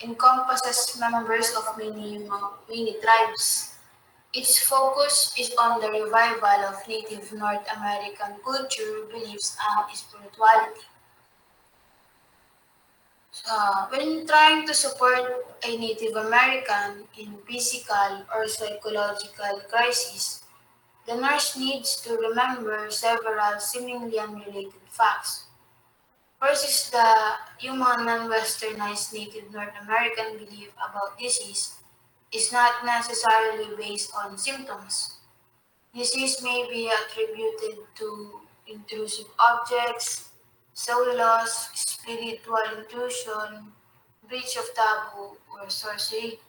encompasses members of many tribes. Its focus is on the revival of Native North American culture, beliefs, and spirituality. When trying to support a Native American in physical or psychological crisis, the nurse needs to remember several seemingly unrelated facts. First is the human non-westernized Native North American belief about disease is not necessarily based on symptoms. Disease may be attributed to intrusive objects, soul loss, spiritual intrusion, breach of taboo, or sorcery.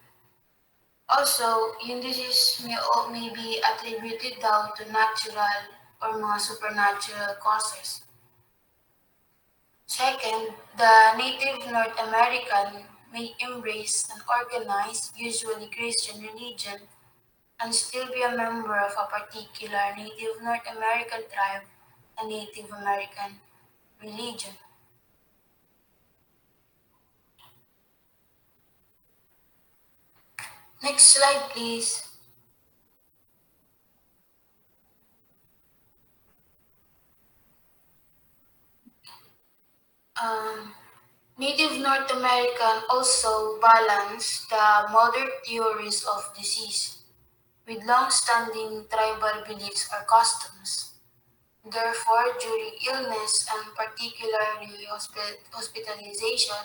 Also, yung disease may be attributed daw to natural or mga supernatural causes. Second, the Native North American may embrace an organized, usually Christian religion and still be a member of a particular Native North American tribe, a Native American religion. Next slide, please. Um, Native North American also balance the modern theories of disease with long-standing tribal beliefs or customs. Therefore, during illness and particularly hospitalization,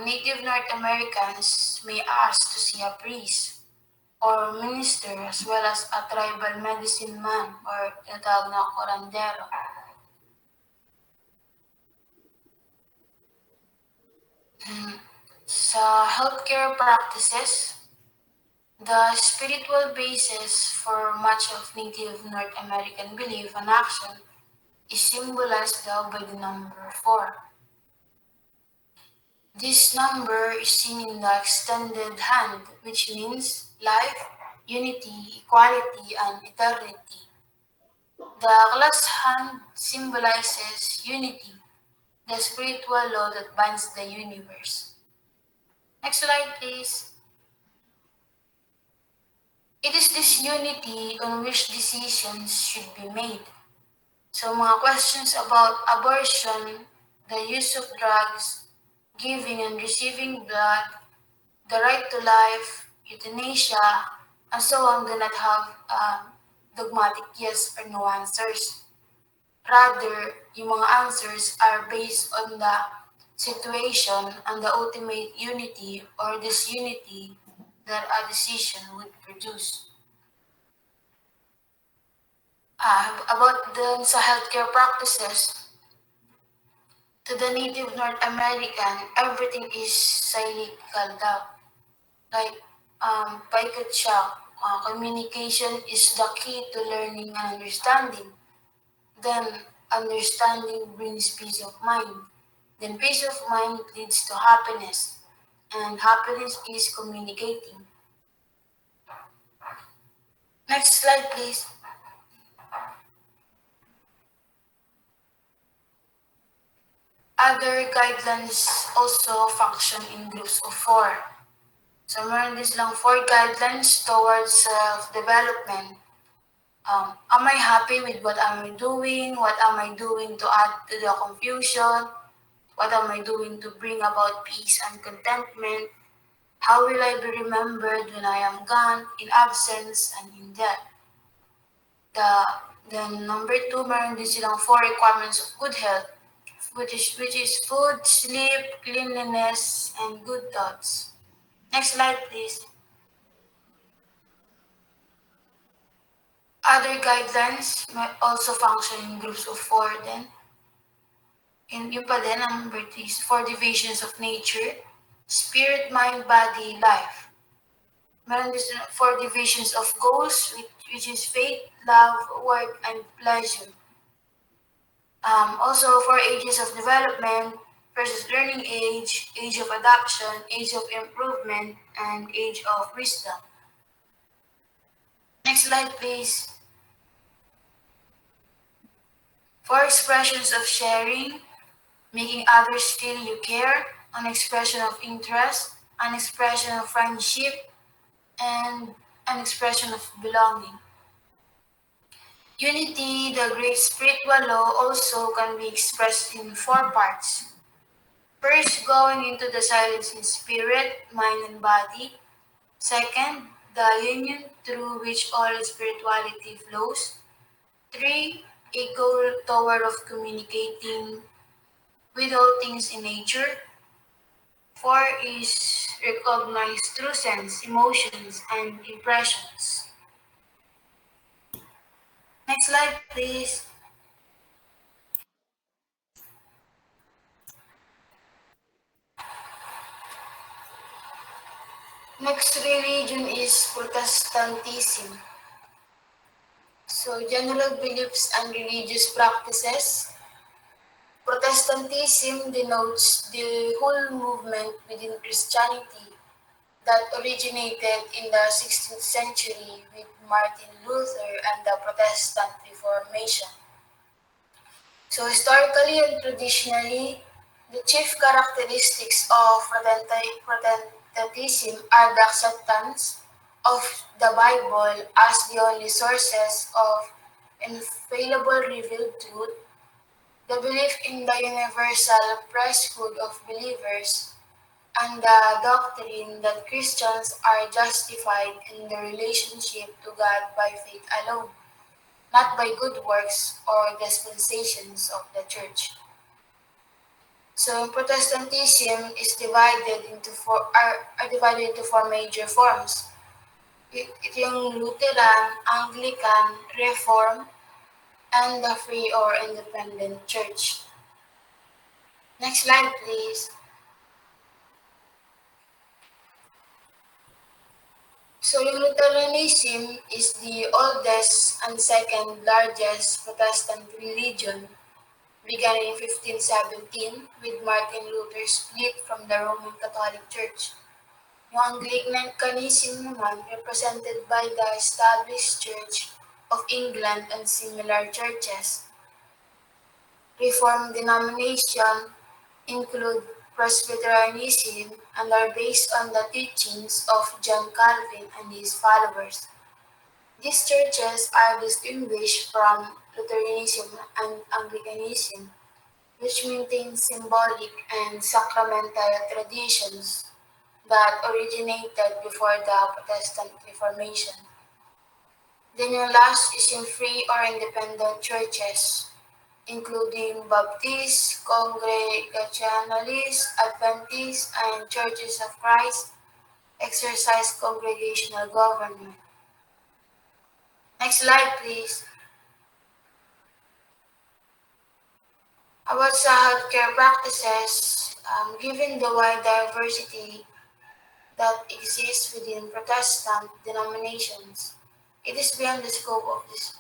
Native North Americans may ask to see a priest or minister as well as a tribal medicine man or tinatawag na curandero. Sa healthcare practices, the spiritual basis for much of Native North American belief and action is symbolized daw by the number 4. This number is seen in the extended hand, which means life, unity, equality, and eternity. The clasped hand symbolizes unity, the spiritual law that binds the universe. Next slide, please. It is this unity on which decisions should be made. So mga questions about abortion, the use of drugs, giving and receiving blood, the right to life, euthanasia, and so on do not have dogmatic yes or no answers. Rather, yung mga answers are based on the situation and the ultimate unity or disunity that a decision would produce. About sa healthcare practices, to the Native North American, everything is cyclical daw. Like, paikot siya. Communication is the key to learning and understanding. Then, understanding brings peace of mind. Then, peace of mind leads to happiness. And happiness is communicating. Next slide, please. Other guidelines also function in groups of 4. So, meron din silang 4 guidelines towards self-development. Am I happy with what am I doing? What am I doing to add to the confusion? What am I doing to bring about peace and contentment? How will I be remembered when I am gone, in absence, and in death? Then number 2, meron din silang 4 requirements of good health, which is food, sleep, cleanliness, and good thoughts. Next slide, please. Other guidelines may also function in groups of 4 then. And yun pa din, number 3 is 4 divisions of nature, spirit, mind, body, life. Meron din 4 divisions of goals, which is faith, love, work, and pleasure. Also 4 ages of development versus learning age of adoption, age of improvement, and age of wisdom. Next slide, please. 4 expressions of sharing, making others feel you care, an expression of interest, an expression of friendship, and an expression of belonging. Unity, the great spiritual law, also can be expressed in four parts. First, going into the silence in spirit, mind, and body. Second, the union through which all spirituality flows. Three, a goal toward of communicating with all things in nature. Four is recognize true sense, emotions, and impressions. Next slide, please. Next religion is Protestantism. So, general beliefs and religious practices. Protestantism denotes the whole movement within Christianity that originated in the 16th century with Martin Luther and the Protestant Reformation. So historically and traditionally, the chief characteristics of Protestantism are the acceptance of the Bible as the only sources of infallible revealed truth, the belief in the universal priesthood of believers, and the doctrine that Christians are justified in their relationship to God by faith alone, not by good works or dispensations of the church. So Protestantism is divided into four major forms. Ito yung Lutheran, Anglican, Reform, and the Free or Independent Church. Next slide, please. So yung Lutheranism is the oldest and second largest Protestant religion, began in 1517 with Martin Luther's split from the Roman Catholic Church. Yung Anglicanism naman represented by the Established Church of England and similar churches. Reformed denomination include Presbyterianism and are based on the teachings of John Calvin and his followers. These churches are distinguished from Lutheranism and Anglicanism, which maintain symbolic and sacramental traditions that originated before the Protestant Reformation. Then yung last is yung free or independent churches, including Baptist, Congregationalist, Adventist, and Churches of Christ, exercise congregational government. Next slide, please. About sa healthcare practices, given the wide diversity that exists within Protestant denominations, it is beyond the scope of this.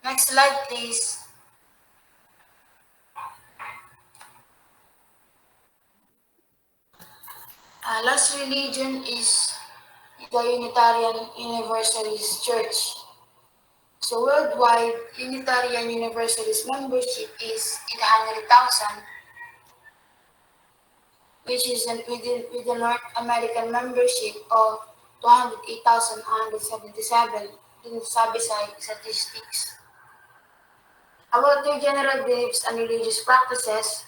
Next slide, please. Last religion is the Unitarian Universalist Church. So worldwide, Unitarian Universalist membership is 800,000, which is with the North American membership of 208,177 dun sabi sa statistics. About their general beliefs and religious practices,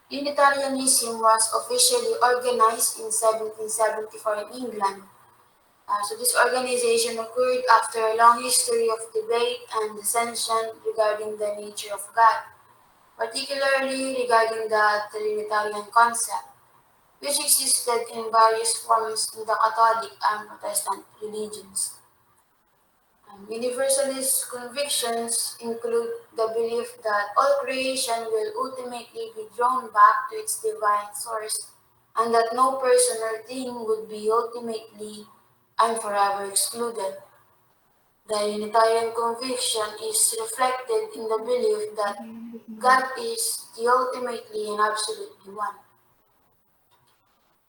Unitarianism was officially organized in 1774 in England. So this organization occurred after a long history of debate and dissension regarding the nature of God, particularly regarding the Trinitarian concept, which existed in various forms in the Catholic and Protestant religions. Universalist convictions include the belief that all creation will ultimately be drawn back to its divine source and that no person or thing would be ultimately and forever excluded. The Unitarian conviction is reflected in the belief that God is the ultimately and absolutely one.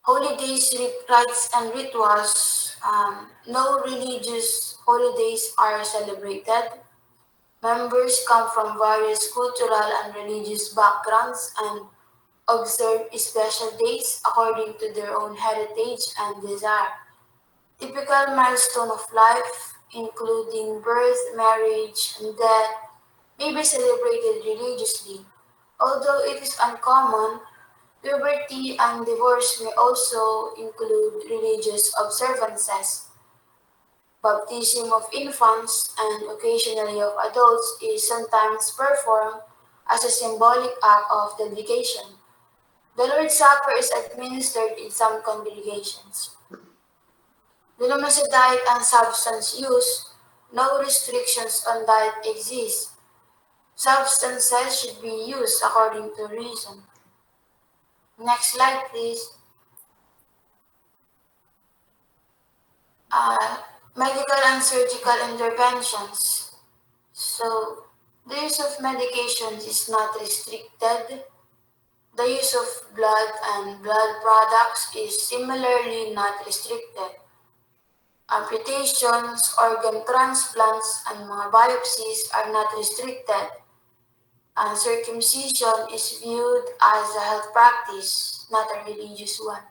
Holidays, rites, and rituals. No religious holidays are celebrated. Members come from various cultural and religious backgrounds and observe special days according to their own heritage and desire. Typical milestone of life, including birth, marriage, and death, may be celebrated religiously. Although it is uncommon, puberty and divorce may also include religious observances. Baptism of infants and occasionally of adults is sometimes performed as a symbolic act of dedication. The Lord's Supper is administered in some congregations. Denominational sa diet and substance use, no restrictions on diet exist. Substances should be used according to reason. Next slide, please. Uh, Medical and surgical interventions. So, the use of medications is not restricted. The use of blood and blood products is similarly not restricted. Amputations, organ transplants, and mga biopsies are not restricted, and circumcision is viewed as a health practice, not a religious one.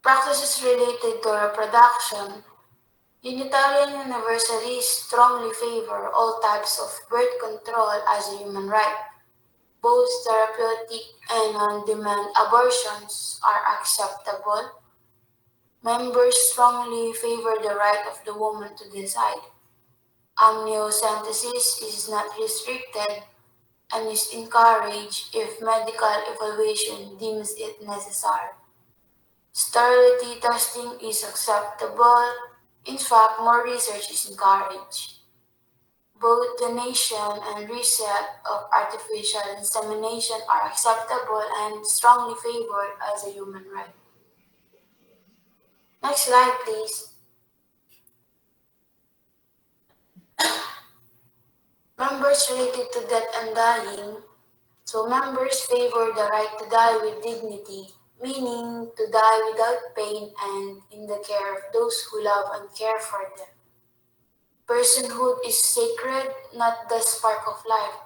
Practices related to reproduction. Unitarian Universalists strongly favor all types of birth control as a human right. Both therapeutic and on-demand abortions are acceptable. Members strongly favor the right of the woman to decide. Amniocentesis is not restricted and is encouraged if medical evaluation deems it necessary. Sterility testing is acceptable. In fact, more research is encouraged. Both donation and reset of artificial insemination are acceptable and strongly favored as a human right. Next slide, please. Members related to death and dying. So members favor the right to die with dignity, meaning to die without pain and in the care of those who love and care for them. Personhood is sacred, not the spark of life.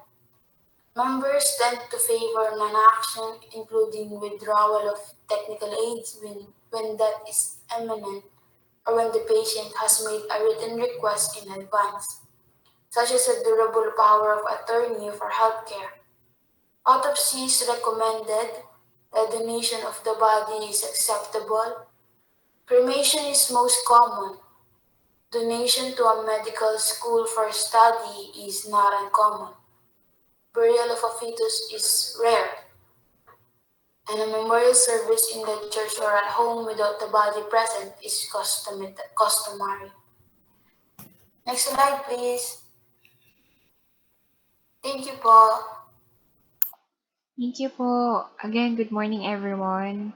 Members tend to favor non-action, including withdrawal of technical aids when death is imminent or when the patient has made a written request in advance, such as a durable power of attorney for healthcare. Autopsy is recommended. The donation of the body is acceptable. Cremation is most common. Donation to a medical school for study is not uncommon. Burial of a fetus is rare. And a memorial service in the church or at home without the body present is customary. Next slide, please. Thank you po. Thank you po. Again, good morning everyone.